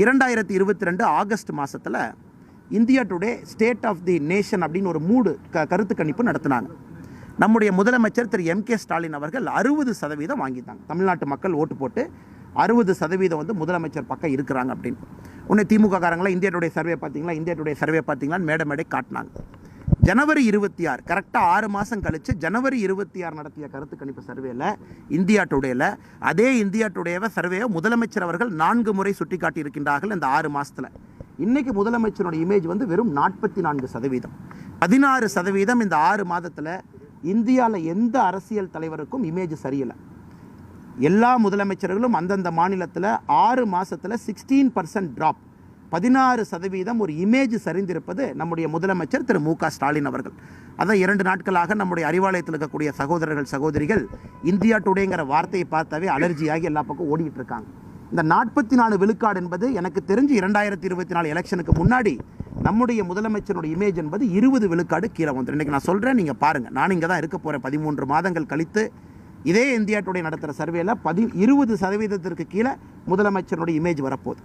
2022 August மாதத்தில் India Today State of the Nation அப்படின்னு ஒரு கருத்து கணிப்பு நடத்தினாங்க. நம்முடைய முதலமைச்சர் திரு M.K. ஸ்டாலின் அவர்கள் 60% வாங்கிட்டாங்க. தமிழ்நாட்டு மக்கள் ஓட்டு போட்டு 60% வந்து முதலமைச்சர் பக்கம் இருக்கிறாங்க அப்படின்னு. உன்னை திமுக காரங்களாம் இந்தியா டுடே சர்வே பார்த்தீங்களான்னு மேடை காட்டினாங்க. ஜனவரி 26 கரெக்டாக 6 மாதம் கழித்து ஜனவரி 26 நடத்திய கருத்து கணிப்பு சர்வேல இந்தியா டுடேல அதே இந்தியா டுடேவை சர்வேயை முதலமைச்சர் அவர்கள் 4 முறை சுட்டி காட்டியிருக்கின்றார்கள். இந்த 6 மாதத்தில் இன்றைக்கி முதலமைச்சரோட இமேஜ் வந்து வெறும் 44%. 16% இந்த 6 மாதத்தில் இந்தியாவில் எந்த அரசியல் தலைவருக்கும் இமேஜ் சரியில்லை. எல்லா முதலமைச்சர்களும் அந்தந்த மாநிலத்தில் 6 மாதத்தில் 16% ட்ராப், 16% ஒரு இமேஜ் சரிந்திருப்பது நம்முடைய முதலமைச்சர் திரு M.K. ஸ்டாலின் அவர்கள். அதான் 2 நாட்களாக நம்முடைய அறிவாலயத்தில் இருக்கக்கூடிய சகோதரர்கள் சகோதரிகள் இந்தியா டுடேங்கிற வார்த்தையை பார்த்தாவே அலர்ஜியாகி எல்லா பக்கம் ஓடிட்டு இருக்காங்க. இந்த 44 விழுக்காடு என்பது எனக்கு தெரிஞ்சு 2024 எலெக்ஷனுக்கு முன்னாடி நம்முடைய முதலமைச்சருடைய இமேஜ் என்பது 20 விழுக்காடு கீழே வந்துடும். இன்றைக்கி நான் சொல்கிறேன், நீங்கள் பாருங்கள், நான் இங்கே தான் இருக்க போகிறேன். 13 மாதங்கள் கழித்து இதே இந்தியா டுடே நடத்துகிற சர்வேல 20% கீழே முதலமைச்சருடைய இமேஜ் வரப்போகுது.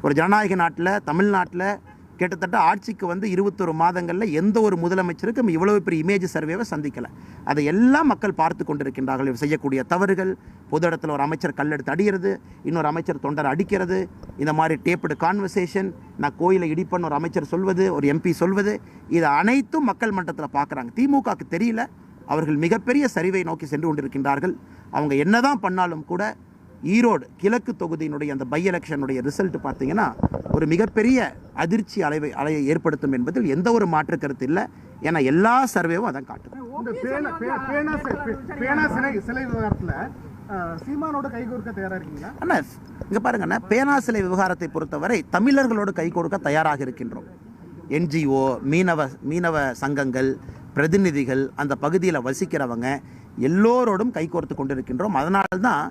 ஒரு ஜனநாயக நாட்டில் தமிழ்நாட்டில் கிட்டத்தட்ட ஆட்சிக்கு வந்து 21 மாதங்களில் எந்த ஒரு முதலமைச்சருக்கும் இவ்வளவு பெரிய இமேஜ் சர்வேவை சந்திக்கலை. அதை எல்லாம் மக்கள் பார்த்து கொண்டிருக்கின்றார்கள். இவர் செய்யக்கூடிய தவறுகள், பொது இடத்துல ஒரு அமைச்சர் கல்லெடுத்து அடிக்கிறது, இன்னொரு அமைச்சர் தொண்டரை அடிக்கிறது, இந்த மாதிரி டேப்டு கான்வர்சேஷன், நான் கோயிலை இடிப்பேன்னு ஒரு அமைச்சர் சொல்வது, ஒரு MP சொல்வது, இது அனைத்தும் மக்கள் மன்றத்தில் பார்க்குறாங்க. திமுகவுக்கு தெரியல, அவர்கள் மிகப்பெரிய சரிவை நோக்கி சென்று கொண்டிருக்கின்றார்கள். அவங்க என்னதான் பண்ணாலும் கூட ஈரோடு கிழக்கு தொகுதியினுடைய அந்த பை எலெக்ஷனுடைய ரிசல்ட் பார்த்தீங்கன்னா ஒரு மிகப்பெரிய அதிர்ச்சி அலையை ஏற்படுத்தும் என்பதில் எந்த ஒரு மாற்று கருத்து இல்லை. ஏன்னா எல்லா சர்வேவும் அதான் காட்டுது. அண்ணா இங்கே பாருங்கண்ணா, பேனா சிலை விவகாரத்தை பொறுத்தவரை தமிழர்களோடு கை கொடுக்க தயாராக இருக்கின்றோம். NGO, மீனவ சங்கங்கள், பிரதிநிதிகள், அந்த பகுதியில் வசிக்கிறவங்க எல்லோரோடும் கைகோர்த்து கொண்டிருக்கின்றோம். அதனால்தான்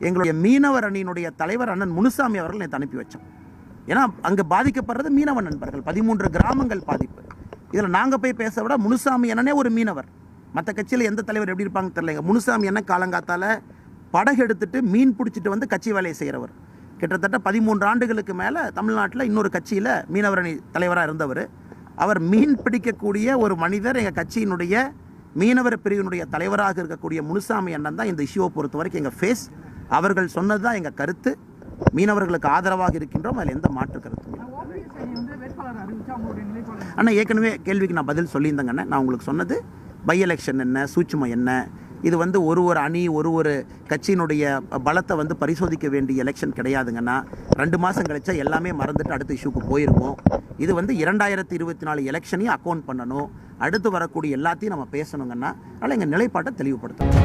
எங்களுடைய மீனவர் அணியினுடைய தலைவர் அண்ணன் முனுசாமி அவர்கள் நேற்று அனுப்பி வச்சோம். ஏன்னா அங்கே பாதிக்கப்படுறது மீனவ நண்பர்கள், 13 கிராமங்கள் பாதிப்பு. இதில் நாங்கள் போய் பேச விட முனுசாமி அண்ணனே ஒரு மீனவர். மற்ற கட்சியில் எந்த தலைவர் எப்படி இருப்பாங்க தெரியல. முனுசாமி அண்ணன் காலங்காத்தால் படகு எடுத்துட்டு மீன் பிடிச்சிட்டு வந்து கட்சி வேலையை செய்கிறவர். கிட்டத்தட்ட 13 ஆண்டுகளுக்கு மேலே தமிழ்நாட்டில் இன்னொரு கட்சியில் மீனவர் அணி தலைவராக இருந்தவர். அவர் மீன் பிடிக்கக்கூடிய ஒரு மனிதர். எங்கள் கட்சியினுடைய மீனவர் பிரிவினுடைய தலைவராக இருக்கக்கூடிய முனுசாமி அண்ணன் தான் இந்த இஷ்யூவை பொறுத்த வரைக்கும் எங்கள் ஃபேஸ். அவர்கள் சொன்னது தான் எங்கள் கருத்து. மீனவர்களுக்கு ஆதரவாக இருக்கின்றோம், அதில் எந்த மாற்று கருத்தும் இல்லை. ஆனால் ஏற்கனவே கேள்விக்கு நான் பதில் சொல்லியிருந்தேங்கண்ணே. நான் உங்களுக்கு சொன்னது பை எலெக்ஷன் என்ன, சூட்சுமம் என்ன, இது வந்து ஒரு அணி ஒரு கட்சியினுடைய பலத்தை வந்து பரிசோதிக்க வேண்டிய எலெக்ஷன் கிடையாதுங்கன்னா. 2 மாதம் கழிச்சா எல்லாமே மறந்துட்டு அடுத்த இஷ்யூக்கு போயிருவோம். இது வந்து 2024 எலெக்ஷனையும் அக்கௌண்ட் பண்ணணும். அடுத்து வரக்கூடிய எல்லாத்தையும் நம்ம பேசணுங்கன்னா, அதனால் எங்கள் நிலைப்பாட்டை தெளிவுபடுத்தணும்.